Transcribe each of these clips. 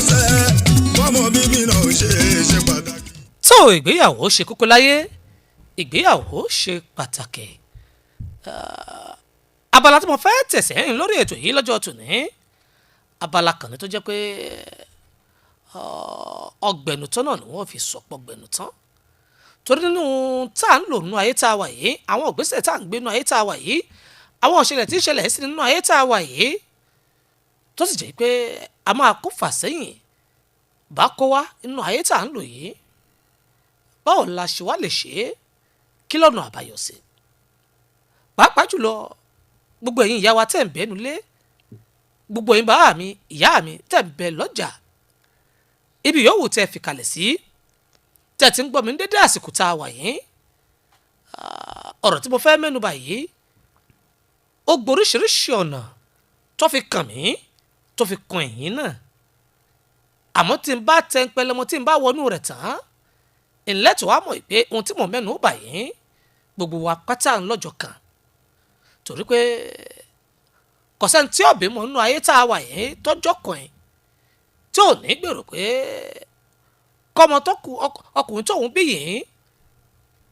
ṣe fọmọ bíbí náà ṣe pàtàkì. tó ìgbéyàwó ṣe kókó láyé ìgbéyàwó ṣe pàtàkì. Abala tí mo fẹ́ tẹ̀sẹ̀ lórí ètò yìí lọ́jọ́ tòní abala kan ní tó jẹ́ pé ọgbẹ̀nután náà ni wọ́n fi sọ̀pọ̀ gbẹ̀nután torí nínú tá à ń lò nínú ayé tá a wà yìí àwọn ìgbésẹ̀ tá à ń gbé nínú ayé tá a wà yìí àwọn ìṣẹ̀lẹ̀ tí ń ṣẹlẹ̀ sí nínú ayé tá a wà yìí tó sì jẹ́ pé a máa kó fàsẹ́yìn bá kó wá nínú ayé tá à ń lò yìí báwo la ṣe wá lè ṣe é kí lọ́nà àbáyọ sí pàápàá jùlọ gbogbo ẹ̀yin ìyá wa tẹ̀ ń bẹ́nu lé gbogbo ẹ̀yin bàbá mi ìyá mi tẹ̀ ń bẹ lọ́jà ibi yòówù tẹ́ fi kalẹ̀ sí tẹ́ ti ń gbọ́ mi ní dédé àsìkò tá a wà yìí ọ̀rọ̀ tí mo fẹ́ mẹ́nubà yìí ó gboríṣiríṣi ọ̀nà tó fi kàn mí tó fi kan ẹ̀yin náà àmọ́ tí n bá tẹ ń pẹlẹmọ tí n bá wọnú rẹ̀ tán ìlẹ́tọ̀ wa mọ̀ pé ohun tí mo mẹ́nu bà yìí gbogbo wa pátá ńlọ́jọ́ kan torí pé kọ̀sẹ́ni tí ọ̀bẹ mọ̀ nínú ayé tá a wà yìí tọ́jọ́ kan ẹ̀ tí ò ní gbèrò pé kọ́mọ tó kù ọkùnrin tóun bí yìí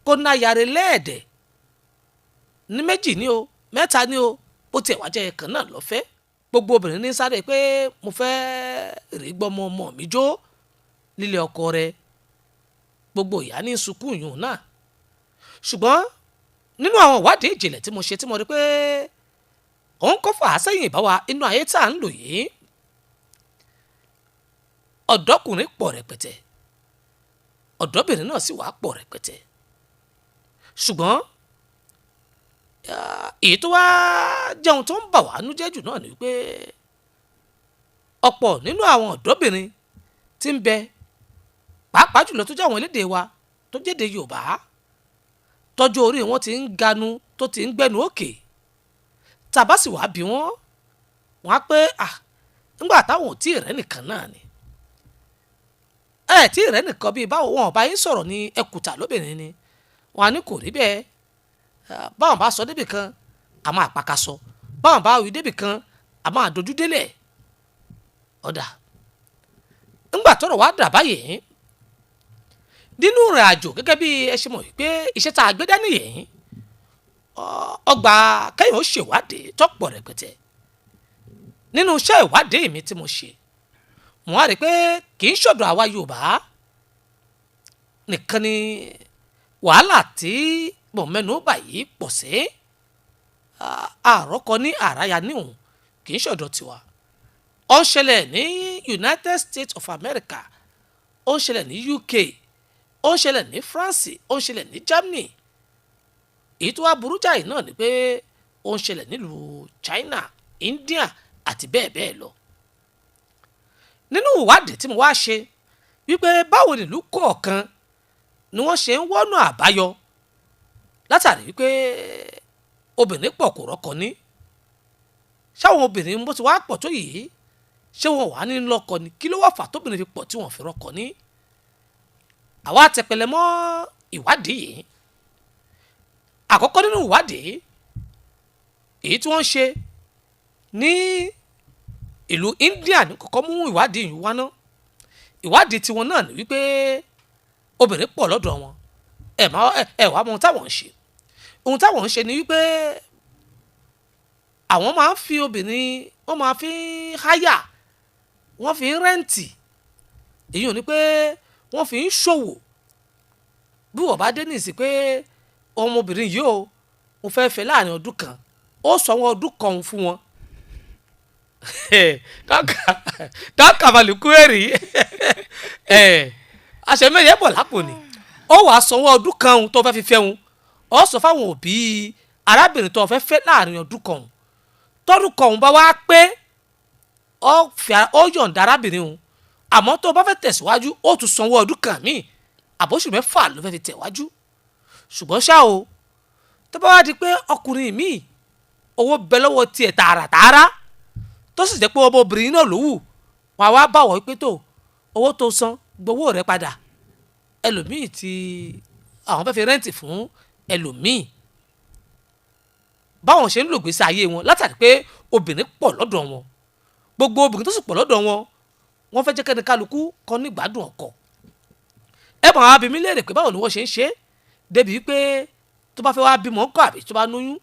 kó ná yàrá lẹ́ẹ̀dẹ̀ ní méjì ní o mẹ́ta ní o ó tiẹ̀ wá jẹ́ ẹ̀kan náà lọ́fẹ́ gbogbo obìnrin ní sáré pé mo fẹ́ rí gbọ́mọ ọmọ mi jó nílé ọkọ rẹ̀ gbogbo ìyá ní sunkún yùn náà ṣùgbọ́n nínú àwọn ìwádìí ìjìnlẹ̀ tí mo ṣe tí mo rí pé òun kò fà á sẹ́yìn ìbáwa inú ayé tá à ń lò yìí ọ̀dọ́kùnrin pọ̀ rẹpẹtẹ ọ̀dọ́bìnrin náà sì wá pọ̀ rẹpẹtẹ ṣùgbọ́n èyí tó wá jẹun tó ń bà wá nú jẹ́ jù náà ni wípé ọ̀pọ̀ nínú àwọn ọ̀dọ́bìnrin tí ń bẹ pàápàá jùlọ tó jẹ́ àwọn elédè wa tó jẹ́dẹ̀ Yorùbá tọ́jú orí wọn ti ń ganu tó ti ń gbẹnu òkè tàbá sì wá bí wọ́n á pé nígbà táwọn ò tí ì rẹ́ nìkan náà ni tí ì rẹ́ nìkan bíi báwo wọn ò bá yín sọ̀rọ̀ ní ẹkùtà lóbìnrin ni wọn á ní kò rí bẹ́ẹ̀ báwọn bá sọ débì kan a máa pàkà sọ báwọn bá wí débì kan a máa dojú délẹ̀ ọ̀dà ńgbà tọ́rọ̀ wá dà báyìí nínú ìrìn àjò gẹ́gẹ́ bí ẹ ṣe mọ̀ wípé iṣẹ́ tá a gbé dání yìí ọgbà kẹ́yìn ó ṣèwádìí tọ́pọ̀ rẹpẹtẹ nínú iṣẹ́ ìwádìí mi tí mo ṣe mo wá rí i pé kì í ṣọ̀dọ̀ àwa Yorùbá nìkan ni wàhálà tí mo mẹ́nu bà yìí pọ̀ sí àròkọ ní àráyá níhùn kì í ṣọ̀dọ̀ tiwa ó ń ṣẹlẹ̀ ní United States of America ó ń ṣẹlẹ̀ ní UK ó ń ṣẹlẹ̀ ní France ó ń ṣẹlẹ̀ ní Germany èyí tó wá burú jáì náà ni pé ó ń ṣẹlẹ̀ nílùú China India àti bẹ́ẹ̀ bẹ́ẹ̀ lọ nínú ìwádìí tí mo wá ṣe wípé báwo nílùú kọ̀ọ̀kan ni wọ́n ṣe ń wọ́nà àbáyọ látàrí wípé obìnrin pọ̀ kò rọ́kọ ní ṣáwọn obìnrin bó ti wá pọ̀ tó yìí ṣé wọn wà ní lọ́kọ ni kí ló wà fà tóbìnrin fi pọ̀ tí wọ́n fi rọ́kọ ní àwa tẹpẹlẹ mọ́ ìwádìí yìí àkọ́kọ́ nínú ìwádìí èyí tí wọ́n ṣe ní ìlú India ní kọ́kọ́ mú ìwádìí yìí wá ná ìwádìí tiwọn náà ní wípé obìnrin pọ̀ lọ́dọ̀ wọn ẹ wá mọ ohun táwọn ń ṣe ohun táwọn ń ṣe ni wípé àwọn máa ń fi obìnrin wọ́n máa fi ń háyà wọ́n fi ń rẹ́ǹtì èyí ò ní pé wọ́n fi ń ṣòwò bí wọ́n bá dé ní ìsìn pé ọmọbìnrin yìí o mo fẹ́ fẹ́ láàrin ọdún kan ó sọ wọn ọdún kan fún wọn dáka balùkù èrì àṣẹmẹ́yẹ bọ̀ lápò ni ó wàá sanwó ọdún kan tó fẹ́ fi fẹ́ wọn ó sọ fáwọn òbí arábìnrin tó fẹ́ fẹ́ láàrin ọdún kan tọ́dún kan bá wá pé ó yọ̀ǹda arábìnrin òun àmọ́ tó bá fẹ́ tẹ̀síwájú ó tún sanwó ọdún kan míì àbóṣù mẹ́fà ló fẹ́ fi tẹ̀wájú ṣùgbọ́n ṣá o tó bá wá di pé ọkùnrin míì owó bẹ lọ́wọ́ tiẹ̀ tààràtààrà tó sì jẹ́ pé ọmọbìnrin náà ló wù wọn wá báwọ̀ pé tó owó tó san gbowó rẹ padà ẹlòmíì tí àwọn fẹ́ fi rẹ́ǹtì fún ẹlòmíì báwọn ṣe ń lò gbèsè ayé wọn látàrí pé obìnrin pọ̀ lọ́dọ̀ wọn gbogbo obìnrin tó sì pọ̀ lọ́dọ̀ wọn wọ́n fẹ́ jẹ́ kẹ́ni kálukú kan ní ìgbádùn ọkọ. ẹ mọ̀ àwọn abìmí léèrè pé báwo ni wọ́n ṣe ń ṣe débi pé tó bá fẹ́ wá bímọ ńkọ́ àbí tó bá lóyún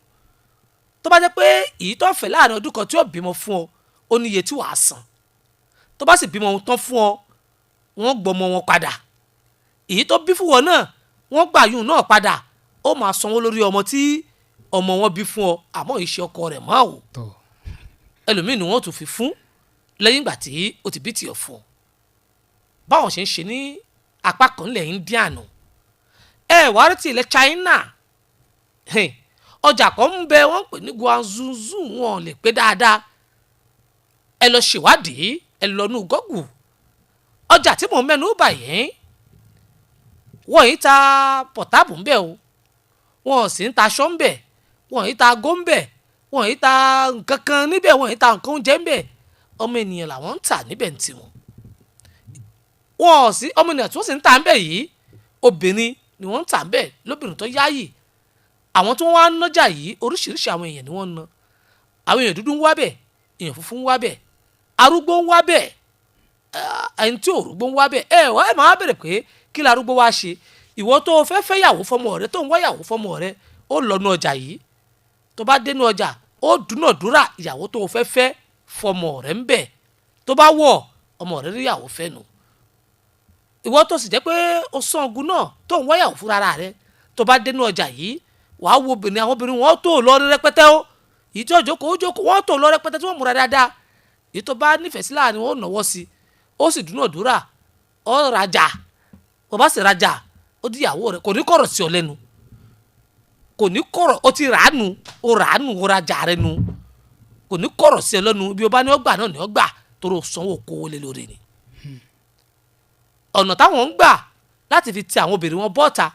tó bá jẹ́ pé èyí tó fẹ́ láàrin ọdún kan tí ó bímọ fún ọ ó ní iye tí wàá san tó bá sì bímọ ohun tán fún ọ wọ́n gbọ́mọ wọn padà èyí tó bí fún wọn náà wọ́n gbà yún náà padà ó máa sanwó lórí ọmọ tí ọmọ wọn bí fún ọ àmọ́ ìṣe ọkọ rẹ̀ máa wò ẹlòmíì ni wọ́n tún fi fún lẹ́yìn ìgbà tí ó ti bí tiẹ̀ fún ọ báwọn ṣe ń ṣe ní apá kan ilẹ̀ India nù wàá rí ti ilẹ̀ China ọjà kan ń bẹ wọ́n pè ní guanzuzu wọn lè pé dáadáa ẹ lọ ṣèwádìí ẹ lọ nú gọ́gù ọjà tí mò ń mẹ́nu bà yẹn wọ́n yìí ta pọ̀tábù ń bẹ̀ o wọ́n sì ń ta aṣọ ń bẹ̀ wọ́n yìí ta agó ń bẹ̀ wọ́n yìí ta nǹkan kan níbẹ̀ wọ́n yìí ta nǹkan oúnjẹ ń bẹ̀ ọmọ ènìyàn làwọn ń tà níbẹ̀ ń tiwọn wọ́n sì ọmọ ènìyàn tí wọ́n sì ń tà ń bẹ̀ yìí obìnrin ni wọ́n ń tà ń bẹ̀ lóbìnrin tó yáyì àwọn tí wọ́n wá ń nájà yìí oríṣiríṣi àwọn èèyàn ni wọ́n ń ná àwọn èèyàn dúdú ń wá bẹ̀ èèyàn funfun ń wá bẹ̀ arúgbó ń wá bẹ̀ ẹni tí òrùgbó ń wá bẹ̀ ẹ máa bẹ̀rẹ̀ pé kí larúgbó wá ṣe ìwọ tó o fẹ́ yàwó fọmọ rẹ tó ń wá yàwó fọmọ rẹ ó lọ nú ọjà yìí tó bá dénú ọjà ó dúnàdúrà ìyàwó tó o fẹ́ fọmọ rẹ ń bẹ̀ tó bá wọ̀ ọmọ rẹ rí ìyàwó fẹ́ nu ìwọ tó sì jẹ́ pé o sàn ogun náà tó ń wá yàwó fúnra rẹ tó bá dénú ọjà yìí wàá wo obìnrin àwọn obìnrin wọn tó lọ rẹpẹtẹ ó yìí tí ó jókòó wọn tó lọ rẹpẹtẹ tí wọn múra dáadáa yìí tó bá nífẹ̀ẹ́ sí láàrin wọn ò náwó sí ó sì dúnàdúrà ó rajà ó bá sì rajà ó di ìyàwó rẹ kò ní kọ̀rọ̀ sí ọ lẹ́nu kò ní kọ̀rọ̀ ó ti ràánù ó rajà rẹ nu kò ní kọ̀rọ̀ sí ọ lẹ́nu bí o bá ní ọgbà náà ní ọgbà tó rò sanwó kówó lé lórí ni. ọ̀nà táwọn ń gbà láti fi ti àwọn obìnrin wọn bọ́ta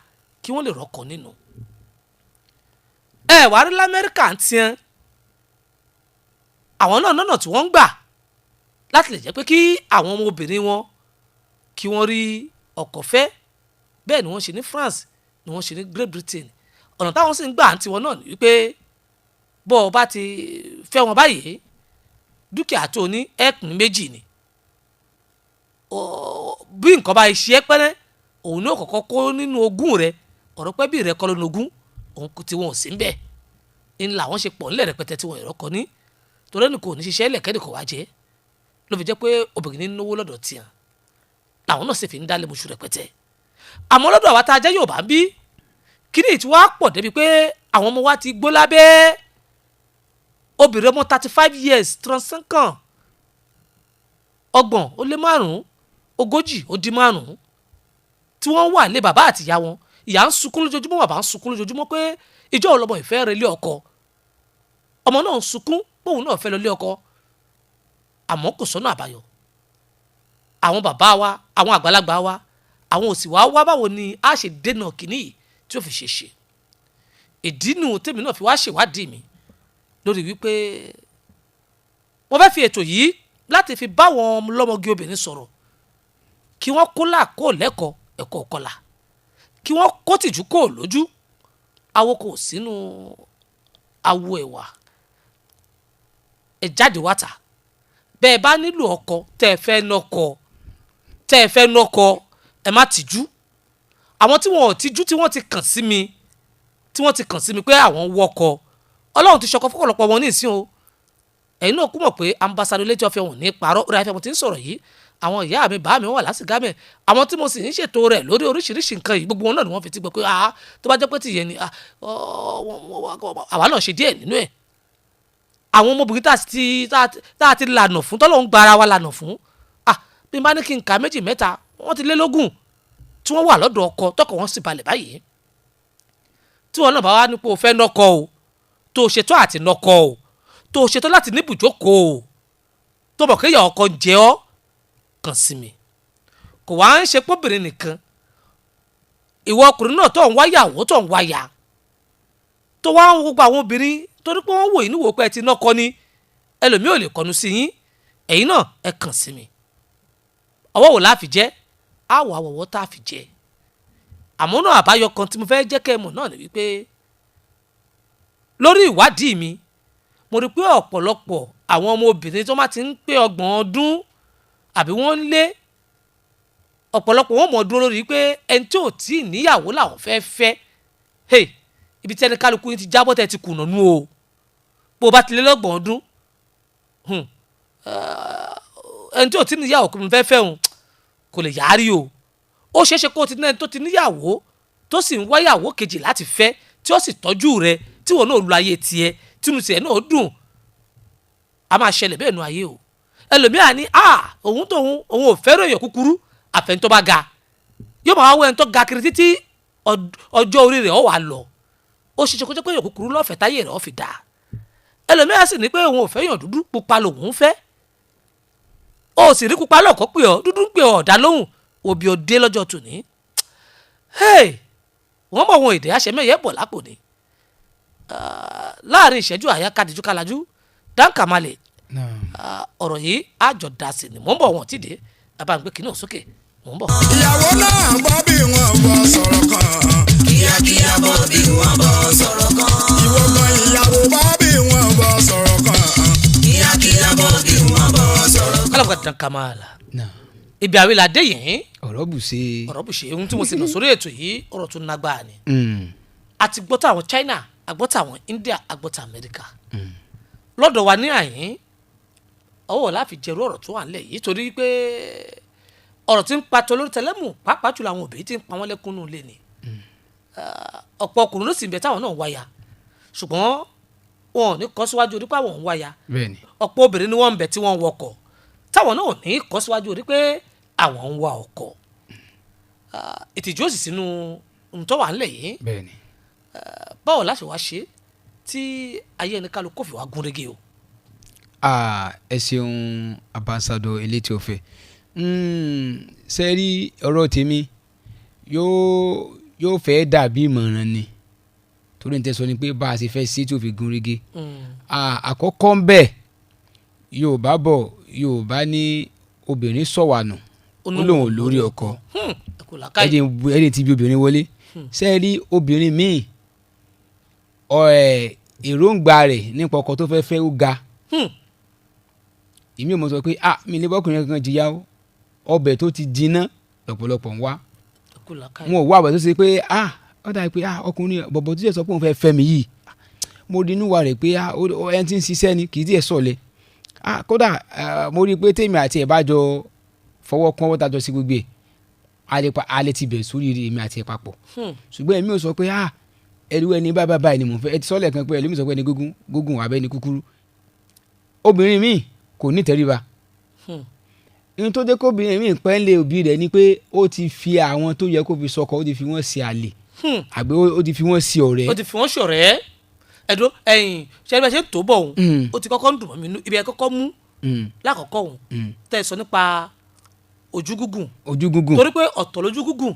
kí wọ́n lè rọ́kọ nínú. wàá rí lamẹ́ríkà ń tiẹ́ àwọn náà lọ́nà tí wọ́n ń gbà láti lè jẹ́ pé kí àwọn ọmọ obìnrin wọn kí wọ́n rí ọkọ fẹ́ bẹ́ẹ̀ ni wọ́n ṣe ní France ni wọ́n ṣe ní Great Britain ọ̀nà táwọn sì ń gbà ń tiwọn náà ni wípé bọ́ ọ bá ti fẹ́ wọn báyìí dúkìá tó ní ẹ̀kún méjì ni bí nǹkan bá ṣe é pẹ́rẹ́ òun ní òkọ̀kọ́ kó nínú ogún rẹ ọ̀rọ̀ pẹ́ bí rẹ kọ́ lónìí ogún òun tí wọn ò sí ń bẹ̀ ń làwọn ṣe pọ̀ nílẹ̀ rẹpẹtẹ tí wọn ìrọ́kọ ní torí ẹnì kò ní ṣiṣẹ́ lẹ̀kẹ́dì kò wá jẹ́ ló fi jẹ́ pé obìnrin ní náwó lọ́dọ̀ tiẹ̀ làwọn náà sì fi ń dálé muṣu rẹpẹtẹ àmọ́ lọ́dọ̀ àwa tá a jẹ́ Yorùbá ń bí kíní tí wàá pọ̀ débi pé àwọn ọmọ wa ti gbó lábẹ́ obìnrin ọmọ 35 years 35 ọgbọ̀n ó lé márùn-ún 40 ó dín márùn-ún tí wọ́n wà lé bàbá àti ìyá wọn ìyá ń sunkún lójoojúmọ́ bàbá ń sunkún lójoojúmọ́ pé ìjọ ọlọmọ ìfẹ́ rẹ̀ lé ọkọ ọmọ náà ń sunkún póun náà fẹ́ lọ lé ọkọ àmọ́ kò sọ́nà àbáyọ àwọn bàbá wa àwọn àgbàlagbà wa àwọn òsì wa wá báwo ni a ṣe dènà kìíní yìí tí ó fi ṣe ṣe ìdí nù tèmi náà fi wá ṣèwádìí mi lórí wípé wọ́n fẹ́ fi ètò yìí láti fi báwọn lọ́mọge obìnrin sọ̀rọ̀ kí wọ́n kó làkó lẹ́kọ̀ọ́ ẹ̀kọ́ ọ̀kọ́là kí wọ́n kó tìjú kó lójú awo kò sínú awo ẹ̀wà ẹ̀ jáde wáta bẹ́ẹ̀ bá nílò ọkọ tẹ́ ẹ fẹ́ nọkọ ẹ má tìjú àwọn tí wọn ò tìjú tí wọ́n ti kàn sí mi pé àwọn wọkọ Ọlọ́run ti ṣọkọ fọ́pọ̀lọpọ̀ wọn ní ìsìn o ẹ̀yin náà kú mọ̀ pé ambassador Eletiọfẹ wọn ní parọ́ orí afẹ́fẹ́ mo ti ń sọ̀rọ̀ yìí àwọn ìyá mi bá mi wà lásìgá mẹ́ àwọn tí mo sì ń ṣètò rẹ̀ lórí oríṣiríṣi nǹkan yìí gbogbo wọn náà ni wọ́n fi ti gbọ́ pé tó bá jẹ́ pé tìyẹn ni àwa náà ṣe díẹ̀ nínú ẹ̀ àwọn ọmọbìnrin tá a ti lànà fún tọ́lọ́hún gba ara wa lànà fún bí n bá ní kí n kà méjì mẹ́ta wọ́n ti lé lógún tí wọ́n wà lọ́dọ̀ ọkọ tọkọ wọn sì balẹ̀ báyìí tí wọn náà bá wá nípò fẹ́ nọkọ o tó o ṣetán àti nọkọ o tó o ṣetán láti níbùjókòó o tó mọ̀ kéèyàn ọkọ jẹ́ ọ́ kàn sí mi kò wá ń ṣe pọ́bìnrin nìkan ìwọ ọkùnrin náà tó ń wáyàwó tó ń wáyà tó wá ń gbogbo àwọn obìnrin torí pé wọ́n wò yín níwò pé ẹ ti nọkọ ni ẹlòmíì ò lè kọnu sí yín ẹ̀yin náà ẹ kàn sí mi ọwọ́ wò láàfin jẹ́ àwọ̀ àwọ̀wọ́ tá a fi jẹ́ àmọ́ náà àbáyọ kan tí mo fẹ́ jẹ́ kẹ́ ẹ mọ̀ náà ni wípé lórí ìwádìí mi mo rí pé ọ̀pọ̀lọpọ̀ àwọn ọmọ obìnrin tó máa ti ń pé 30 ọdún àbí wọ́n ń lé ọ̀pọ̀lọpọ̀ wọn mọ̀ dúró lórí pé ẹni tí ò tí ì níyàwó làwọn fẹ́ ibi tí ẹni kálukú yín ti jábọ́ tẹ̀ ti kùnà nú o bó o bá ti lé lọ́gbọ̀n ọdún ẹni tí ò tí ì níyàwó kò fẹ́ òun kò lè yáárí o ó ṣeéṣe kó o ti ní ẹni tó ti níyàwó tó sì ń wáyàwó kejì láti fẹ́ tí ó sì tọ́jú rẹ tí wọn náà lu ayé tiẹ̀ tínú tiẹ̀ náà dùn a máa ṣẹlẹ̀ bẹ́ẹ̀ nu ayé o ẹlòmíà ní òun ò fẹ́ràn èèyàn kúkúrú àfẹn tó bá ga yóò máa wọ ẹni tó ga kiri títí ọjọ́ orí rẹ̀ ó wà lọ ó ṣeéṣe kó jẹ́ pé èèyàn kúkúrú lọ́fẹ̀ẹ́ táyé rẹ̀ ó fi dà ẹlòmíà sì ní pé òun ò fẹ́ èèyàn dúdú pupa lòun fẹ́ ó sì rí pupa lọ́kọ́ pé ọ́ dúdú ń pè ọ́ ọ̀dà lóhùn òbí òde lọ́jọ́ tòní wọ́n mọ̀ wọn èdè àṣẹmẹ́yẹ bọ̀ lápò ni láàrin ìṣẹ́jú àyà kádìjú kálajú dáńkàmalè ọ̀rọ̀ yìí àjọ dasì ni mò ń bọ̀ wọ́n ti dé abáǹgbé kìnnìún sókè mò ń bọ̀. ìyàwó náà gbọ́ bí wọ́n bọ́ sọ̀rọ̀ kan. kíákíá bọ́ bí wọ́n bọ́ sọ̀rọ̀ kan. ìwọ kan ìyàwó bọ́ bí wọ́n bọ́ sọ̀rọ̀ kan. kíákíá bọ́ bí wọ́n bọ́ sọ̀rọ̀ kan. alábàá dáńkàmalà ibi àwìn làdé yìí. ọ̀rọ̀ bùṣe ohun tí mo sì nà sórí ètò yìí ọ̀rọ̀ tó nágbára ni. àti gbọ́tà àwọn China àgbọ́tà àwọn India àgbọ́tà Amẹ́ríkà. lọ́dọ̀ wa ní àyín ọwọ́ láfi jẹ́rú ọ̀rọ̀ tó wà nílẹ̀ yìí torí pé ọ̀rọ̀ tí ń pa tolórí tẹlẹ́mù pàápàá jùlọ àwọn òbí tí ń pa wọ́n lẹ́kúnnú lé ni. ọ̀pọ̀ ọkùnrin ló sì ń bẹ táwọn náà ń wáyà ṣùgbọ́n wọn ò ní kọ́ síwájú orí pé àwọn ń wáyà. ọ̀pọ̀ obìnrin ni wọ́n ń bẹ tí wọ́n ń wọkọ̀ táwọn náà ò ní kọ́ síwájú orí pé àwọn ń wa ọkọ̀ ìtìjú òsì sínú ntọ́ wà ńlẹ̀ yìí báwo láti wá ṣe tí ayé ẹni kálukú fi wá gún régé o. ẹ ṣeun Ambassador Eletiọfẹ sẹ́rí ọ̀rọ̀ tèmi yóò fẹ́ dàbí ìmọ̀ràn ni torí n tẹ́ sọ ni pé bá a ṣe fẹ́ ṣe tí ò fi gún régé àkọ́kọ́ ń bẹ̀ Yorùbá ní obìnrin sọ̀wànù ó lóun lórí ọkọ ẹni tí bí obìnrin wọlé ṣe rí obìnrin míì èròǹgbà rẹ̀ nípa ọkọ tó fẹ́ fẹ́ ó ga èmi ò mọ̀ sọ pé mi lè bọ́kùnrin kankan jìyà ọbẹ̀ tó ti jiná lọ́pọ̀lọpọ̀ ń wá wọn ò wá ọbẹ̀ tó ṣe pé ó dà pé ọkùnrin bọ̀bọ̀ tó ṣe sọ pé òun fẹ́ fẹ́ mi yìí mo rí inú wa rẹ̀ pé ẹni tí ń ṣiṣẹ́ ni kì í tiẹ̀ sọ̀lẹ̀ kódà mo rí i pé tèmi àti ẹ̀ bá jọ fọwọ́ kún ọwọ́ tàjọ sí gbogbo ẹ̀ alẹ́ ti bẹ̀ sórí èmi àti ẹ̀ papọ̀ ṣùgbọ́n èmi ò sọ pé ẹrú ẹni báyìí ni mò ń fẹ́ ẹ ti sọ́lẹ̀ kan pé ẹlòmíì sọ pé ẹni gúngún abẹ́ ni kúkúrú obìnrin míì kò ní tẹríba ní tó dé kó obìnrin míì pẹ́ ń lé òbí rẹ̀ ni pé ó ti fi àwọn tó yẹ kó fi sọkọ ó ti fi wọ́n ṣe àlè àbí ó ti fi wọ́n ṣe ọ̀rẹ́. ó ti fi wọ́n ṣe ọ̀rẹ́ ẹ̀dọ́ ṣe é tó bọ̀ òun ó ti kọ́kọ́ ń dùn mọ́ mi nú ibi ẹ̀ kọ́kọ́ mú lákọ̀ọ́kọ́ òun tẹ́ ẹ sọ nípa ojú gúngùn torí pé ọ̀tọ̀ lójú gúngùn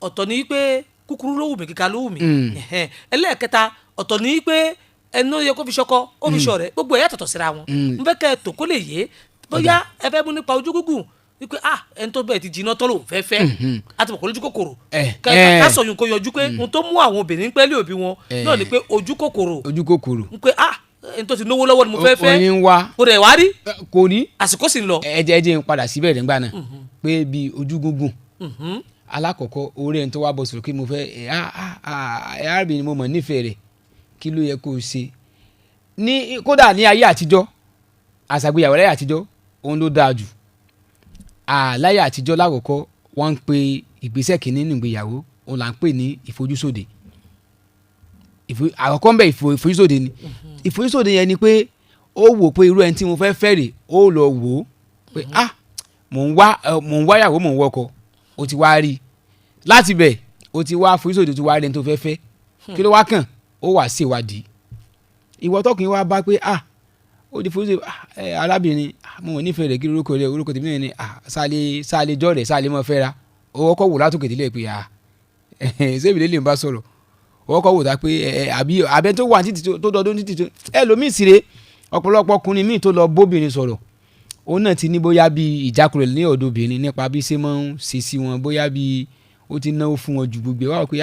ọ̀tọ̀ ní pé kúkúrú ló wù mí kíkà ló wù mí ẹlẹ́ẹ̀kẹta ọ̀tọ̀ ní pé ẹni ó yẹ kó fi ṣọkọ ó fi ṣọ̀rẹ́ gbogbo ẹ̀yà tọ̀tọ̀ síra wọn n fẹ́ kẹ́ ẹ tó kó lè yé bóyá ẹ fẹ́ mú nípa ojú gúngùn wípé ẹni tó bẹ́ẹ̀ ti jiná tọ́ ló fẹ́ àti mọ̀ kó lójú kòkòrò ká sọ yun kó yọjú pé ohun tó mú àwọn obìnrin pẹ́ẹ́lí òbí wọn náà ni pé ojú kòkòrò n pé ẹni tó ti náwó lọ́wọ́ ni mo fẹ́ kò rẹ̀ wá rí kò rí àsìkò sì ń lọ. ẹ jẹ́ ń padà síbẹ̀ nígbà náà pé bí ojú gúngùn alákọ̀ọ́kọ́ orí ẹni tó wá bọ̀ sọ̀rọ̀ kí mo fẹ́ arábìnrin mo mọ̀ nífẹ̀ẹ́ rẹ̀ kí ló yẹ kó o ṣe ní kódà ní ayé àtijọ́ àṣàgbéyàwó láyé àtijọ́ òun ló dáa jù láyé àtijọ́ lákọ̀ọ́kọ́ wọ́n ń pe ìgbésẹ̀ kìíní nínú ìgbéyàwó òun là ń pè ní ìfojúsóde àkọ́kọ́ ń bẹ ìfojúsóde ni ìfojúsóde yẹn ni pé ó wò pé irú ẹni tí mo fẹ́ fẹ́ rè ó lọ wò ó pé mò ń wáyàwó mò ń wọkọ ó ti wá rí i láti bẹ̀ ó ti wá àfojúsóde tó wá rí ẹni tó fẹ́ fẹ́ kí ló wá kàn ó wà ṣèwádìí ìwọ tọkùnrin wá bá pé ó di fojúsóde arábìnrin mo mọ̀ nífẹ̀ẹ́ rẹ̀ kí orúkọ tèmi náà ni sáàlè jọ́ rẹ̀ sáàlè mọ́ fẹ́ ra ó kọ́ wò látòkè délé pé ṣébi lè ń bá sọ̀rọ̀ ó kọ́ wò dá pé àbí abẹ́ tó wà títí tó dọdún títí tó ẹlòmíì sì rè ọ̀pọ̀lọpọ̀ ọkùnrin míì tó lọ bóbìnrin sọ̀rọ̀ òun náà ti ní bóyá bí ìjákulẹ̀ ní ọ̀dọ̀ obìnrin nípa bí ṣe máa ń ṣe sí wọn bóyá bí ó ti náwó fún wọn ju gbogbo wá pé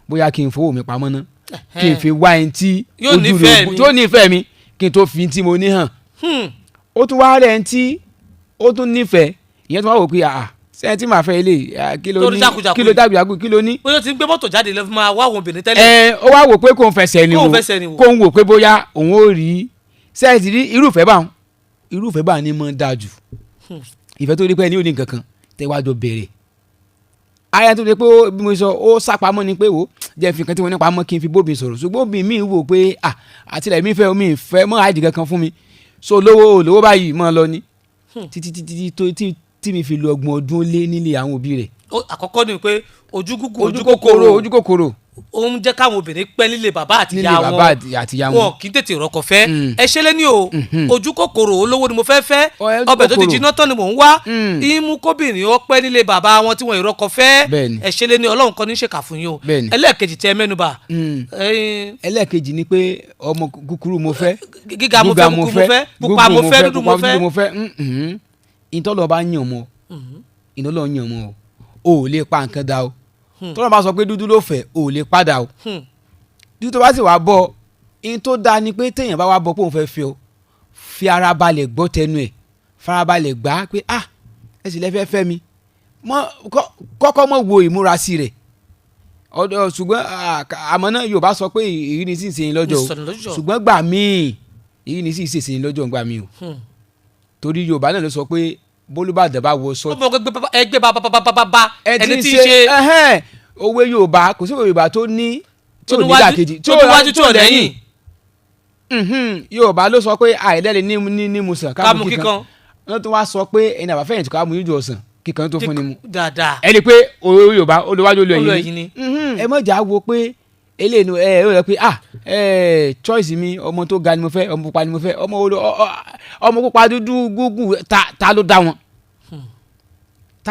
bóyá kí n fowó mi pamọ́ ná kí n fi wá ẹni tí ojú rẹ̀ tó nífẹ̀ẹ́ mi kí n tó fi tí mo ní hàn ó tún wá rẹ̀ ẹni tí ó tún nífẹ̀ẹ́ ìyẹn tó wá wò pé sẹ́yìn tí màá fẹ́ ilé kí ló ní kí ló jágùjágù kí ló ní. bóyá o ti ń gbé mọ́tò jáde lọ fún ma wá àwọn obìnrin tẹ́lẹ̀. ó wá wò pé kò ń fẹsẹ̀ ni wò kò ń wò pé bóyá òun ó rí sẹ́yìn tí rí irúfẹ́ báwọn ni mọ̀ ń dáa jù ìfẹ́ tó rí pé ẹni ò ní nǹkan kan tẹ́wájú bẹ̀rẹ̀ ayé tó rí pé bí mo sọ ó sápamọ́ ni pé wò jẹ́ fi kan tí mo ní pamọ́ kí n fi bóbi sọ̀rọ̀ ṣùgbọ́n obì mi wò pé àtìlẹ̀ mi fẹ́ mọ́ àìdí kankan fún mi so lówó báyìí mọ́ lọ ni títí tí mi fi lo ọgbọ̀n ọdún lé nílé àwọn òbí rẹ̀. àkọ́kọ́ ni pé ojú kòkòrò ó ń jẹ́ káwọn obìnrin pẹ́ nílé bàbá àtìyá wọn kì í tètè rọ́kọ fẹ́ ẹ ṣẹlẹ̀ ní o ojú kòkòrò olówó ni mo fẹ́ ọbẹ̀ tó ti jiná tán ni mò ń wá ìmú kóbìnrin ó pẹ́ nílé bàbá wọn tí wọ́n ìrọ́kọ fẹ́ ẹ ṣẹlẹ̀ ní ọlọ́run kan ní ṣèkà fún yín o ẹlẹ́ẹ̀kejì tẹ mẹ́nubà. ẹlẹ́ẹ̀kejì ni pé ọmọ kúkúrú mo fẹ́ gíga mo fẹ́ pupa mo fẹ́ dúdú mo fẹ́ ìtọ́lọ́ bá yàn mọ́ ìtọ́lọ́ yàn mọ́ o ò lè pa nǹkan dá o tọ́lọ́ bá sọ pé dúdú ló fẹ́ ò lè padà o dúdú tó bá sì wá bọ̀ in tó dáa ni pé téèyàn bá wá bọ̀ pé òun fẹ́ fi o fi ara balẹ̀ gbọ́ tẹnu ẹ̀ farabalẹ̀ gbà pé ẹ sì lẹ́fẹ́ fẹ́ mi kọ́kọ́ mọ̀ wo ìmúrasí rẹ̀ ṣùgbọ́n àmọ́ náà Yorùbá sọ pé ìrínisí ìsìn lọ́jọ́ o ṣùgbọ́n gbà míì ìrínisí ìsìn lọ́jọ́ gbà míì o torí Yorùbá náà ló sọ pé bólúbàdàn bá wọ sọ. ẹgbẹ́ bàbá ẹni tí ń ṣe. òwe Yorùbá kò sí òwe Yorùbá tó ní tí ò ní dàkejì tí ò níwájú tí ò lẹ́yìn. Yorùbá ló sọ pé àìlẹ́lẹ̀ ní musàn káàmù kíkan wọ́n tún wá sọ pé ẹni àbáfẹ́yìntì káàmù yíjú ọ̀sán kíkan tó fún ni mu. ẹni pé òwe Yorùbá olùwájú olùyẹ̀yìn ni ẹ mọ̀jà wo pé eléyìí ó rẹ pé choice mi ọmọ tó ga ni mo fẹ́ ọmọ pupa ni mo fẹ́ ọmọ pupa dúdú gúgù ta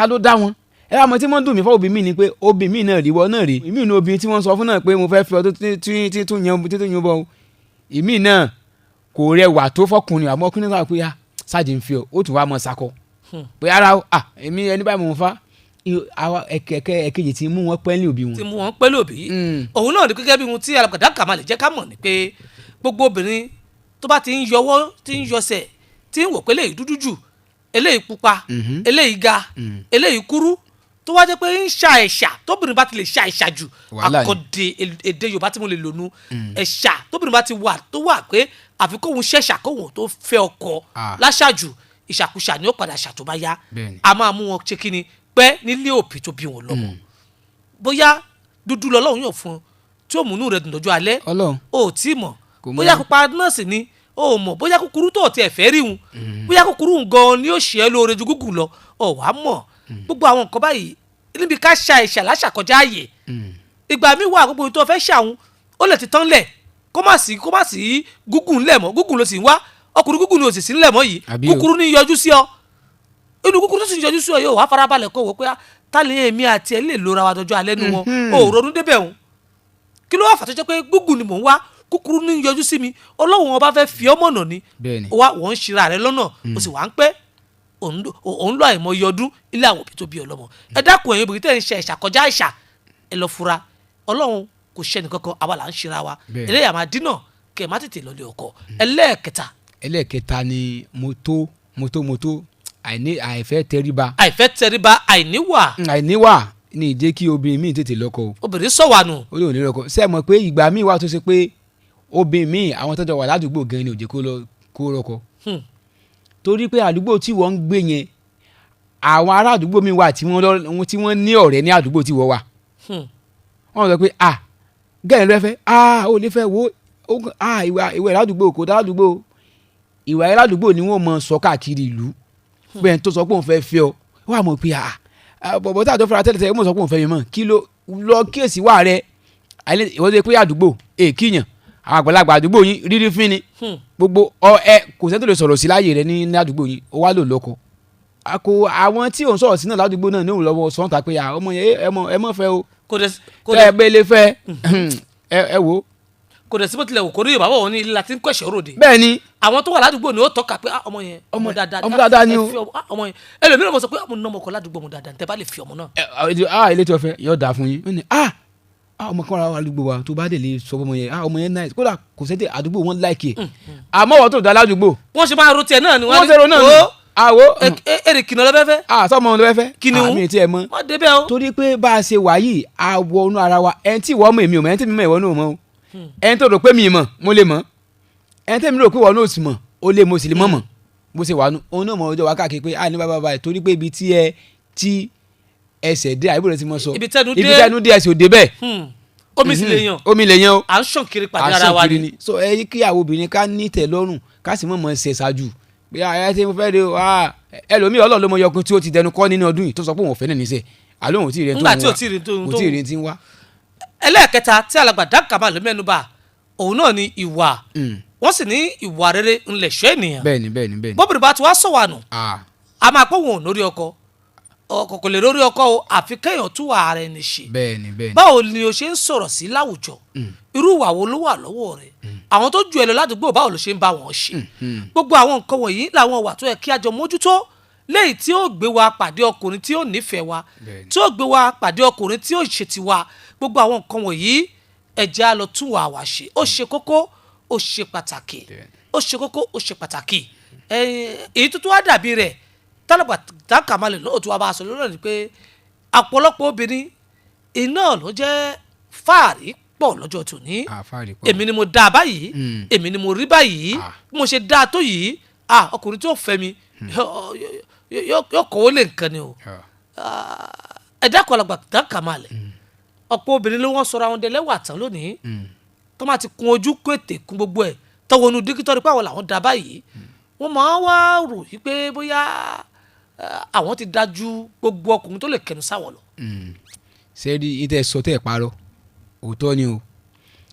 ló dá wọn ẹ wá mọ tí wọ́n dùn mí fún obì mi ni pé obì mi náà ríwọ náà rí ìmí inú obìnrin tí wọ́n sọ fún náà pé mo fẹ́ fi ọdún títún yan bọ́ ìmí náà kò rẹwà tó fọkùnrin àmọ́ ọkùnrin náà pé sáàjì ń fi ó tún wá mọ sakọ pé ara èmi ẹni báyìí mo fa ẹ̀kejì tí mú wọn pẹ́lú òbí wọn. tí mú wọn pẹ́lú òbí òun náà ní gẹ́gẹ́ bí ohun tí Alagba kà lè jẹ́ ká mọ̀ ni pé gbogbo obìnrin tó bá ti ń yọwọ́ tí ń yọsẹ̀ tí ń wò pé eléyìí dúdú jù eléyìí pupa eléyìí ga eléyìí kúrú tó wá jẹ́ pé ń ṣa ẹ̀ṣà tóbìnrin bá ti lè ṣa ẹ̀ṣà jù àkọ́dé èdè Yorùbá tí mo lè lò nu ẹ̀ṣà tóbìnrin bá ti wà tó wà pé àfi kóhun ṣẹ̀ṣà kóhun tó fẹ́ ọkọ láṣàjù ìṣàkúṣà ni ó padà ṣàtúbáyá a máa mú wọn ṣe kíni pẹ́ nílé òbí tó bí wọn lọ́mọ bóyá dúdú lọ́lọ́run yóò fún tí ó múnú rẹ̀ dùn lọ́jọ́ alẹ́ o ò tí ì mọ̀ bóyá pupa náà sì ni o ò mọ̀ bóyá kúkúrú tó ti ẹ̀fẹ́ rí hun bóyá kúkúrú gan ni ó ṣe é lóore ju gúgù lọ ọ̀ wá mọ̀ gbogbo àwọn nǹkan báyìí níbi ká ṣa ìṣà láṣàkọjá ààyè ìgbà mi wà gbogbo tó fẹ́ ṣàwọn ó lè ti tán lẹ̀ kó má sí gúgù ńlẹ̀ mọ́ gúgù ló sì ń wá ọkùnrin gúgù ni ò sì sí ńlẹ̀ mọ́ yìí kúkúrú ní yọjú sí ọ inú kúkúrú tó sì yọjú sí ọ yóò wá farabalẹ̀ kó wò pé tálẹ̀ èmi àti ẹ̀ lè lora wa dọjọ́ alẹ́ nu wọn ò ronú débẹ̀ òun kí ló wà fà tó jẹ́ pé gúgù ni mò ń wá kúkúrú ní yọjú sí mi Ọlọ́run ọba fẹ́ fi ọmọ nà ni wọ́n ń ṣira rẹ lọ́nà o sì wá ń pẹ́ òun lọ àìmọye ọdún ilé àwọn òbí tó bí ọlọ́mọ ẹ dákun ẹ̀yin obìnrin tẹ́ ń ṣe ẹ̀ṣà kọjá ẹ̀ṣà ẹ lọ fura Ọlọ́run kò ṣẹ́ni kankan àwa là ń ṣira wa eléyà máa dínà kẹ́ ẹ má tètè lọlé ọkọ ẹlẹ́ẹ̀kẹta ni mọ́tò àìfẹ́ tẹríba àìníwà ní ìjẹ́ kí obìnrin míì tètè lọ́kọ o. obìnrin sọ̀wà nù. ó lè ò ní lọ́kọ ṣé ẹ mọ̀ pé ìgbà míì wà tó ṣe pé obìnrin míì àwọn tó jọ wà ládùúgbò gan ni ò jẹ́ kó lọ́kọ. torí pé àdúgbò tí wọ́n ń gbé yẹn àwọn ará àdúgbò míì wà tí wọ́n ní ọ̀rẹ́ ní àdúgbò tí wọ́n wà. wọ́n sọ pé gẹ́gẹ́ ló fẹ́ ó lè fẹ́ wo ìwà ìládùúgbò kò dá ládùúgbò ìwà ìládùúgbò ni wọ́n mọ sọ káàkiri ìlú bẹ́ẹ̀ tó sọ pé òun fẹ́ fẹ́ ọ wà mọ̀ pé bọ̀bọ̀ tá a tó fara tẹ́lẹ̀ tẹ́lẹ̀ mọ̀ sọ pé òun fẹ́ mi mọ̀ kí ló lọ kíyèsí wà rẹ ìwọ́n tó pé àdúgbò kíyàn àwọn àgbàlagbà àdúgbò yín rírí fín ni gbogbo kò sẹ́ni tó lè sọ̀rọ̀ sí láàyè rẹ ní àdúgbò yín ó wá lò lọ́kọ àwọn tí òun sọ̀rọ̀ sí náà ládùúgbò náà ní òun lọ́wọ́ sọ́ńtà pé ọmọ yẹn ẹ mọ̀ fẹ́ o tẹ́ ẹ bẹ́ẹ̀ lè fẹ́ ẹ wò kò dẹ̀ síbò tilẹ̀ wò kórè Yorùbá wọ̀ ní ilé láti ń kọ́ ròde. bẹ́ẹ̀ ni àwọn tó wà ládùúgbò ni ó tọ́ka pé ọmọ yẹn ọmọ dáadáa ni o ọmọ yẹn ẹlòmíràn mọ̀ sọ pé ọmọ náà mọ̀kọ́ ládùúgbò ọmọ dáadáa tẹ́ bá lè fi ọmọ náà. Eletiọfẹ yóò dáa fún yín ó ní ọmọ kan wà ládùúgbò wa tó bá dé lè sọ ọmọ yẹn ọmọ yẹn náà kódà kò sẹ́tẹ̀ àdúgbò wọn láìkè àmọ́ wọ́n tó dá ládùúgbò. wọ́n ṣe máa ro tiẹ̀ náà ni wọ́n ṣe ro náà ni àwo èrè kìnìún lọ́fẹ́fẹ́. sọmọ lọ́fẹ́fẹ́ kìnìún àmì tí ẹ mọ. wọ́n débẹ̀ o. torí pé bá a ṣe wà yìí àwọ̀ ọ̀nù ara wa ẹni tí ìwọ mọ̀ èmi ò mọ̀ ẹni tí mi mọ̀ ìwọ náà mọ̀ o ẹni tó rò pé mi mọ̀ mo lè mọ̀ ẹni tí mi rò pé ìwọ náà sì mọ̀ ó lè mo sì lè mọ̀ mọ̀ bó ṣe wà nù òun náà mọ̀ ọjọ́ wa káàkiri pé ní bàbá torí pé ibi tí ẹsẹ̀ dé àyíbò rẹ̀ ti mọ̀ sọ ibi tẹnu dé ẹsẹ̀ ò dé bẹ́ẹ̀. omi sì lè yan o. à ń sàn kiri pàdé ara wa ni. so ẹ yí kí àwọn obìnrin ká ní tẹ́ lọ́rùn ká sì mọ̀ mọ̀ ṣe ṣáájú bí ayé tí mo fẹ́ de ẹlòmíì ọlọ́ọ̀ ló mọ yọkun tí ó ti dẹnu kọ́ nínú ọdún yìí tó sọ pé òun ò fẹ́ náà níṣẹ́ àlọ́ òun ò tí ì rẹ́ tó ń wá. ẹlẹ́ẹ̀kẹta tí alàgbà dákàmá ló mẹ́nu bà òun náà ni ìwà wọ́n sì ní ìwà rere ńlẹ̀ ṣọ́ ènìyàn. bẹ́ẹ̀ni. bóbìnrin bá ti wá sọ̀wà nù a máa pọ̀ wọn ò lórí ọkọ kò lè lórí ọkọ o àfi kéèyàn tún wà ara ẹni ṣe. bẹ́ẹ̀ni. báwo ni o ṣe ń sọ̀rọ̀ sí láwùjọ irú ìwà wo ló wà lọ́wọ́ rẹ̀ àwọn tó ju ẹ lọ ládùúgbò báwo ló ṣe ń bá wọn ṣe gbogbo àwọn nǹkan wọ̀nyí làwọn ìwà tó yẹ kí a jọ mójútó léyìí tí ó gbé wa pàdé ọkùnrin tí ó nífẹ̀ẹ́ wa tí ó gbé wa pàdé ọkùnrin tí ó ṣe tiwa gbogbo àwọn nǹkan wọ̀nyí ẹ jẹ́ á lọ tún wà wá ṣe ó ṣe kókó ó ṣe pàtàkì ó ṣe kókó ó ṣe pàtàkì èyí tó wá dàbí rẹ̀ tálàgbà dákàmálẹ̀ náà tó wá bá a sọ lórí pé ọ̀pọ̀lọpọ̀ obìnrin iná ló jẹ́ fáàrí pọ̀ lọ́jọ́ tòní èmi ni mo dá a báyìí èmi ni mo rí báyìí bí mo ṣe dá a tó yìí ọkùnrin tí ó fẹ́ mi yóò kọ́wọ́ lé nǹkan ni o ẹ̀dá kọlọ̀gbà dákàmálẹ̀ ọ̀pọ̀ obìnrin ló wọ́n sọra wọn dẹlẹ́wà tán lónìí tó máa ti kun ojú kó ètè kun gbogbo ẹ̀ tọwọ́ inú dígítọ́rì pé àwọn làwọn dá báyìí wọ́n máa wá rò wípé bóyá àwọn ti dájú gbogbo ọkùnrin tó lè kẹnu sáwọ̀ lọ. sẹ́ẹ̀dì ìtẹ̀ sọ tẹ̀ parọ́ òótọ́ ni o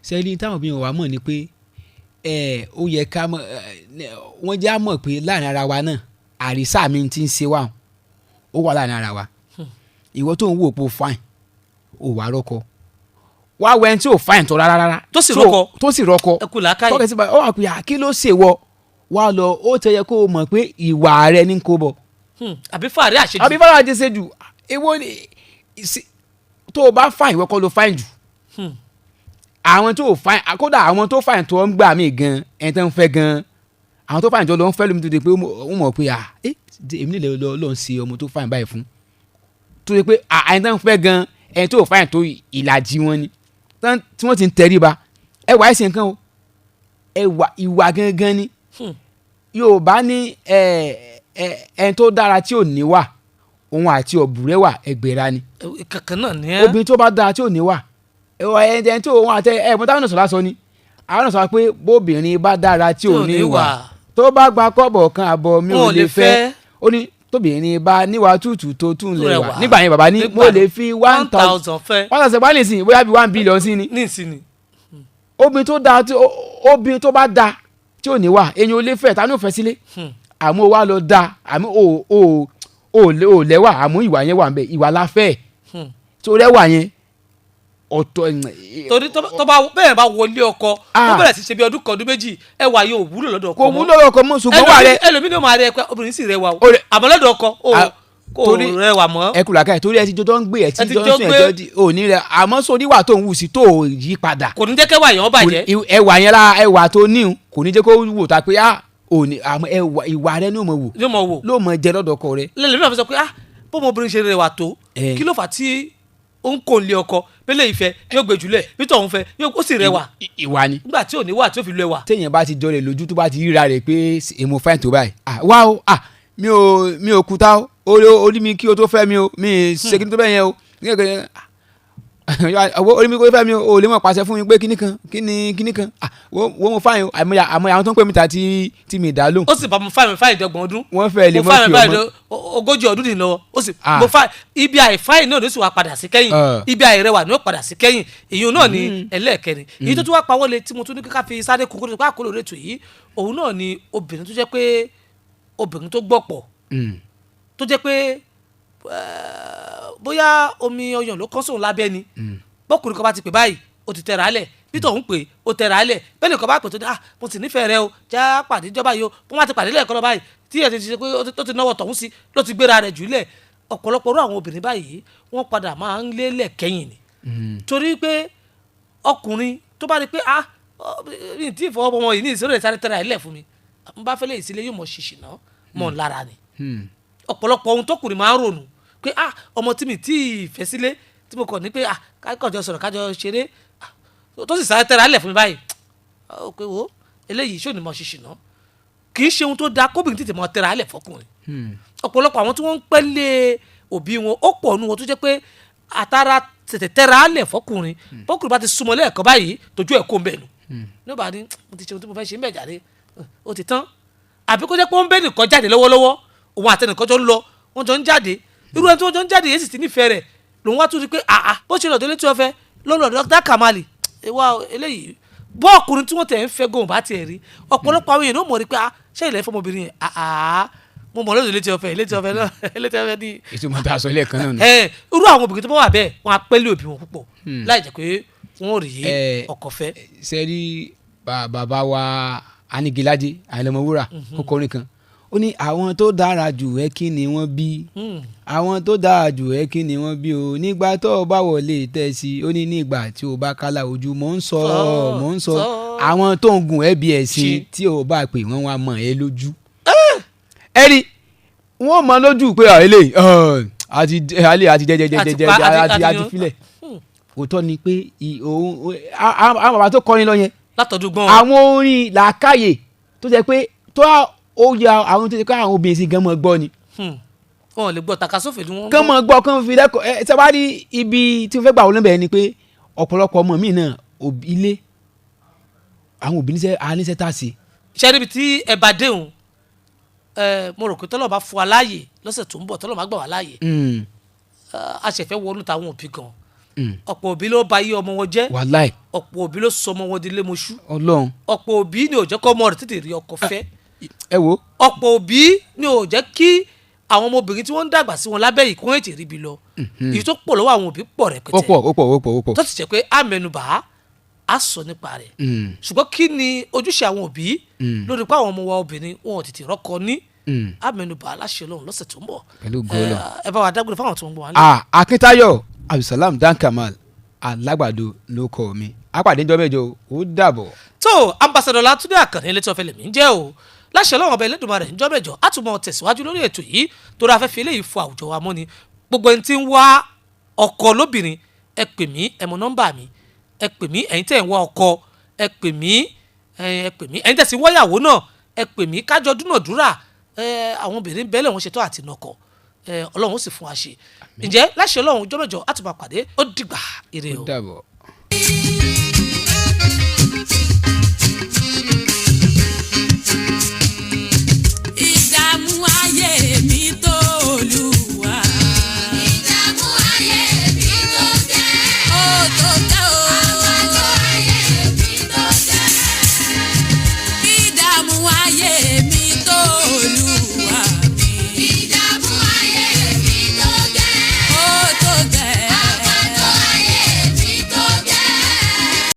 sẹ́ẹ̀dì táwọn obìnrin wa mọ̀ ni pé ó yẹ ká mọ̀ wọ́n já mọ̀ pé láàrin ara wa náà àrísà mi ti ń ṣe wà ó wà láàrin ara wa ìwọ tó ń wò pé ó fine ó wà rọ́kọ wá wẹ́n tí ò fine tó rárá tó sì rọ́kọ ẹ kú làákàyè tọ́kẹ́ sí báyìí ó wà pé kí ló ṣe wọ wá lọ ó tẹ yẹ kó o mọ̀ pé ìwà rẹ ní kó bọ̀. àbí fàárẹ̀ àṣejù èwo ni tó o bá fine ìwọ kọ́ ló fine jù àwọn tó fine kódà àwọn tó fine tó ń gbà mí gan ẹni tó ń fẹ́ gan àwọn tó fine tó lọ ń fẹ́ lómi tó de pé ó mọ̀ pé èmi nílẹ̀ lọ ń ṣe ọmọ tó fine báyìí fún tó de pé ẹni tó ń fẹ́ gan ẹni tó fine tó ìlàjì wọn ni tí wọ́n ti ń tẹríba ẹwà ẹ̀sìn nǹkan o ìwà gangan ni Yorùbá ní ẹni tó dára tí ò níwà òun àti ọ̀bùrẹ́wà ẹgbẹ̀ra ni kankan náà ni ẹ́ obìnrin tó bá dára tí ò níwà ẹni tó òun àti ẹ̀gbọ́n táwọn náà sọ lásán ni àwọn náà sọ pé bóbìnrin bá dára tí ò níwà tó bá gba kọ́bọ̀ kan àbọ̀ mi ò lè fẹ́ ó ní tóbìnrin bá níwà tútù tó tún lè wà nígbà yẹn bàbá ní mo lè fi 1,000 fẹ́ 1,000 bá nìsín bóyá bí 1 billion sí ni obìnrin tó bá dáa tí ò ní wà èyàn ò lè fẹ́ ta ní òfẹ́ sílé àmọ́ wa lọ da àmọ́ ò lẹ́wà àmọ́ ìwà yẹn wà ń bẹ ìwà la fẹ́ tó rẹwà yẹn ọ̀tọ̀. torí tó bá bẹ́ẹ̀ bá wọlé ọkọ ó bẹ̀rẹ̀ sí ṣe bí ọdún kan ọdún méjì ẹwà yóò wúlò lọ́dọ̀ ọkọ mọ́ kò wúlò lọ́dọ̀ ọkọ mọ́ ṣùgbọ́n wà rẹ ẹlòmínú máa rẹ pé obìnrin sì rẹwà o àmọ́ lọ́dọ̀ ọkọ kò rẹwà mọ́. ẹ kùlà káyì torí ẹ ti jọ ń gbé ẹ ti jọ ń sún ẹjọ́ di òní rẹ àmọ́ sórí wà tó ń wù sí tó yí padà. kò ní jẹ́ kẹ́wà yẹn ó bàjẹ́. ẹwà yẹn la ẹwà tó níhun kò ní jẹ́ kó wò ta pé òní àmọ́ ìwà rẹ ní o mọ̀ wò ló mọ̀ jẹ lọ́dọ̀ ọkọ rẹ. lẹ́lẹ̀ mi náà fi sọ pé bọ́mọ obìnrin ṣe rẹwà tó kí ló fà tí ó ń kó lé ọkọ bẹ́lẹ̀ ìfẹ́ yóò gbé jùlẹ̀ nítorí òun fẹ́ ó sì rẹwà. ìwà ni. nígbà tí ò ní wà tí ó fi lu ẹwà. téèyàn bá ti jọ rẹ lójú tó bá ti ríra rẹ pé èmo fáìn tó báyìí wá o mi ò kúta o orí mi kí o tó fẹ́ mi o mi ṣe kí n tó bẹ́ẹ̀ yẹn o orí mi kó fẹ́ mi o lè mọ̀ pàṣẹ fún mi pé kíní kan wọ́n mo fáyìn o àmọ́ àwọn tó ń pè mí ta tí mi dá lóhùn. ó sì bá mo fáyìn dọ́gbọ̀n ọdún. wọ́n fẹ́ lè mọ́ kí o mọ́ 40 ọdún nìyẹn lọ́wọ́ ó sì mo fáyìn ibi àìfáyìn náà ló sì wá padà sí kẹ́yìn ibi àìrẹwà ni ó padà sí kẹ́yìn ìyún náà ni ẹlẹ́ẹ̀kẹrin èyí tó tún wá pawọ́lé tí mo tún ní ká fi sáré kókó tó pa àkóló rètò yìí òun náà ni obìnrin tó jẹ́ pé obìnrin tó gbọ́pọ̀ tó jẹ́ pé bóyá omi ọyàn ló kán sóun lábẹ́ ni bọ́kùnrin kan bá ti pè báyìí ó ti tẹ̀ra alẹ̀ bí tòun pè ó tẹ̀ra alẹ̀ bẹ́ẹ̀ nìkan bá pè tó dé mo sì nífẹ̀ẹ́ rẹ o já pàdé ìjọba yìí o bó má ti pàdé lẹ́ẹ̀kan lọ báyìí tí ẹ̀ ti ṣe pé ó ti náwó tọ̀hún sí ló ti gbéra rẹ̀ jùlẹ̀ ọ̀pọ̀lọpọ̀ rú àwọn obìnrin báyìí wọ́n padà máa ń lélẹ̀ kẹ́yìn ni torí pé ọkùnrin tó bá rí pé ní tí ìfọwọ́pọ̀ wọn yìí ní ìṣòro ìsáré tẹ̀ra ilẹ̀ fún mi n bá fẹ́lẹ́ ìsílẹ̀ yóò mọ̀ ṣìṣì náà mọ̀ lára ni ọ̀pọ̀lọpọ̀ ohun tọkùnrin máa ń ronú pé ọmọ tí mi tí ì fẹ́ sílé tí mo kàn ní pé kájọ sọ̀rọ̀ kájọ ṣeré tó sì sáré tẹ́ra lẹ̀ fún mi báyìí ó pé wo eléyìí ṣó ni mo ṣe ṣìnà kì í ṣe ohun tó dáa kóbìnrin tètè mọ tẹ́ra lẹ̀ fọkùnrin ọ̀pọ̀lọpọ̀ àwọn tí wọ́n ń pẹ́ lé òbí wọn ó pọ̀ nù wọn tó jẹ́ pé àtàrà tètè tẹ́ra lẹ̀ fọkùnrin fọkùnrin bá ti súnmọ́ lẹ́ẹ̀kan báyìí tójú ẹ̀ kó ń bẹ̀ nù nígbà ní mo ti ṣe ohun tí mo fẹ́ ṣe ń bẹ̀ jáde ó ti tán àbí kó jẹ́ pé ó ń bẹ́ nìkan jáde lọ́wọ́lọ́wọ́ òun àtẹnìkan jọ ń lọ wọ́n jọ ń jáde irú ẹni tí wọ́n jọ ń jáde yẹn sì ti nífẹ̀ẹ́ rẹ̀ lòun wá tún rí pé bó ṣe lọ́dọ̀ Eletiọfẹ lọ́dọ̀ Dr. Kamali ìwà eléyìí bọ́ ọkùnrin tí wọ́n tẹ̀ ń fẹ́ gòun bá tiẹ̀ rí ọ̀pọ̀lọpọ̀ àwọn èèyàn ló mọ̀ rí pé ṣé ilẹ̀ fọmọbìnrin yẹn mo mọ̀ lọ́dọ̀ Eletiọfẹ náà Eletiọfẹ ní. ìtumọ̀ tá a sọ lẹ́ẹ̀kan náà nù. irú àwọn obìnrin tó bá wà bẹ́ẹ̀ wọ́n á pẹ́ lé òbí wọn púpọ̀ láì jẹ́ pé wọ́n rí ọkọ fẹ́. sẹ́rí bàbá wa Anigilaje Àìlọ́mọwúrà kókó orin kan ó ní àwọn tó dára jù ẹ́ kí ni wọ́n bí àwọn tó dára jù ẹ́ kí ni wọ́n bí o nígbà tó o bá wọlé tẹ́ sí ó ní nígbà tí o bá kálá ojú mò ń sọ àwọn tó ń gun ẹbí ẹ̀sìn tí o bá pè wọ́n wá mọ̀ ẹ́ lójú. ẹ̀rí wọ́n mọ̀ lójú pé eléyìí àti jẹjẹjẹjẹjẹ àti filẹ̀ òótọ́ ni pé àwọn bàbá tó kọrin lọ yẹn àwọn orin làákàyè tó jẹ́ pé tó ó ya àwọn tó ṣe ká àwọn obìnrin sí gan mọ gbọ́ ni. wọn lè gbọ́ takasófè ni wọ́n gbọ́. kán mọ gbọ́ kán fi lẹ́kọ̀ọ́ ẹ sábà rí ibi tí wọ́n fẹ́ gbà wọ́n lẹ́bẹ̀ẹ́ ni pé ọ̀pọ̀lọpọ̀ ọmọ mi náà ilé àwọn òbí níṣẹ́ tá a ṣe. ṣé níbi tí ẹ bá déhùn mo rò pé tọ́lọ̀ bá fún wa láàyè lọ́sẹ̀ tó ń bọ̀ tọ́lọ̀ má gbà wá láàyè a ṣẹ̀fẹ̀ wọnú táwọn òbí gan ọ̀pọ̀ òbí ló ba iye ọmọ wọn jẹ́ wàláì ọ̀pọ̀ òbí ló sọ ọmọ wọn di lémoṣú Ọlọ́run ọ̀pọ̀ òbí ni ò jẹ́ kọ́ ọmọ rẹ̀ tètè rí ọkọ fẹ́ ẹ wo. ọ̀pọ̀ òbí ni ò jẹ́ kí àwọn ọmọbìnrin tí wọ́n ń dàgbà sí wọn lábẹ́ yìí kí wọ́n ètè ríbi lọ èyí tó pọ̀ lọ́wọ́ àwọn òbí pọ̀ rẹpẹtẹ ó pọ̀ tó ti jẹ́ pé àmẹnubà á sọ nípa rẹ̀ ṣùgbọ́n kí ni ojúṣe àwọn òbí lórí pé àwọn ọmọ wa obìnrin wọn ò tètè rọ́kọ ní àmẹnubà aláṣẹ Ọlọ́run lọ́sẹ̀ tó ń bọ̀ ẹ bá wa dágbére fáwọn tó ń bọ̀ wá lé. Akintayọ Salam Kamal Alagbado ló kọ mi apàdé ńjọ́ mẹ́jọ ó dàbọ̀. tó ambassadọ Látúndé Àkànní Eletiọfẹ lèmi ń jẹ́ o láṣẹ Ọlọ́run ọba Ẹlẹ́dùmarè ńjọ́ mẹ́jọ á tún mọ tẹ̀síwájú lórí ètò yìí torí afẹ́fẹ́ eléyìí fọ àwùjọ wa mọ́ ni gbogbo ẹni tí ń wá ọkọ lóbìnrin ẹ pè mí ẹ mọ nọ́mbà mi ẹ pè mí ẹ̀yin tẹ́ ń wá ọkọ ẹ pè mí ẹ̀yin tẹ́ sì wáyàwó náà ẹ pè mí kájọ dúnàdúrà àwọn obìnrin bẹ́lẹ̀ wọn ṣetán àti nọkọ Ọlọ́run ó sì fún wa ṣe ǹjẹ́ láṣẹ Ọlọ́run ọjọ́ mẹ́jọ á tún máa pàdé ó dìgbà ire o.